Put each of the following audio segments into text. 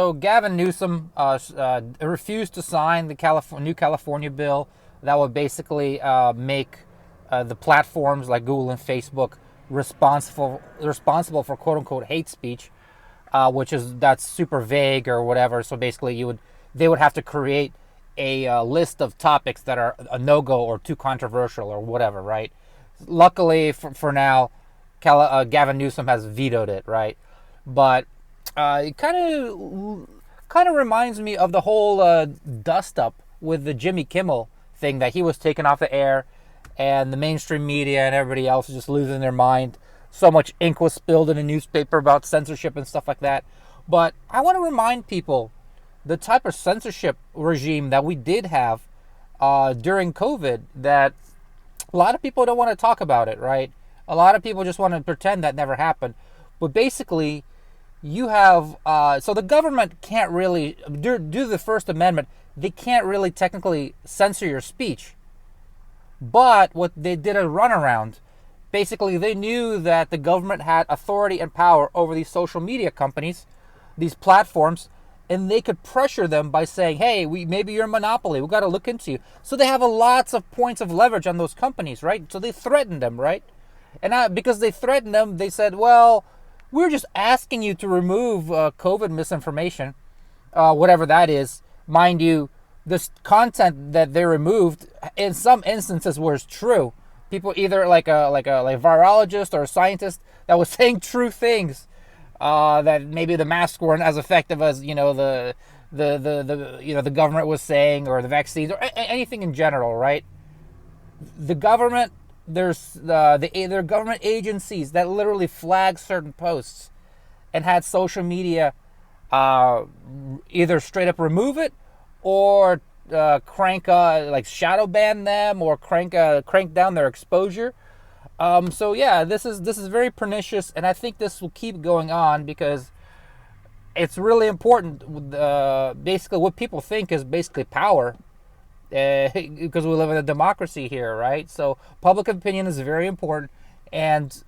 So Gavin Newsom refused to sign the new California bill that would basically make the platforms like Google and Facebook responsible for quote unquote hate speech, that's super vague or whatever. So basically, they would have to create a list of topics that are a no go or too controversial or whatever, right? Luckily for now, Gavin Newsom has vetoed it, right? But it kind of reminds me of the whole dust up with the Jimmy Kimmel thing that he was taken off the air, and the mainstream media and everybody else is just losing their mind. So much ink was spilled in a newspaper about censorship and stuff like that. But I want to remind people the type of censorship regime that we did have during COVID, that a lot of people don't want to talk about it, right? A lot of people just want to pretend that never happened. But basically, you have, so the government can't really, due to the First Amendment, they can't really technically censor your speech. But what they did a runaround. Basically, they knew that the government had authority and power over these social media companies, these platforms, and they could pressure them by saying, hey, maybe you're a monopoly. We've got to look into you. So they have lots of points of leverage on those companies, right? So they threatened them, right? And because they threatened them, they said, well, we're just asking you to remove COVID misinformation, whatever that is. Mind you, this content that they removed, in some instances, was true. People either like a virologist or a scientist that was saying true things, that maybe the masks weren't as effective as the government was saying, or the vaccines, or anything in general, right? The government, there are government agencies that literally flag certain posts and had social media either straight up remove it or shadow ban them or crank down their exposure. So yeah, this is very pernicious, and I think this will keep going on because it's really important. Basically, what people think is basically power, because we live in a democracy here, right? So public opinion is very important, and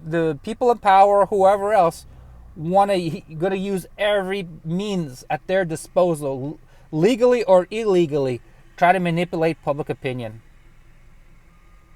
the people in power, whoever else, gonna use every means at their disposal, legally or illegally, try to manipulate public opinion.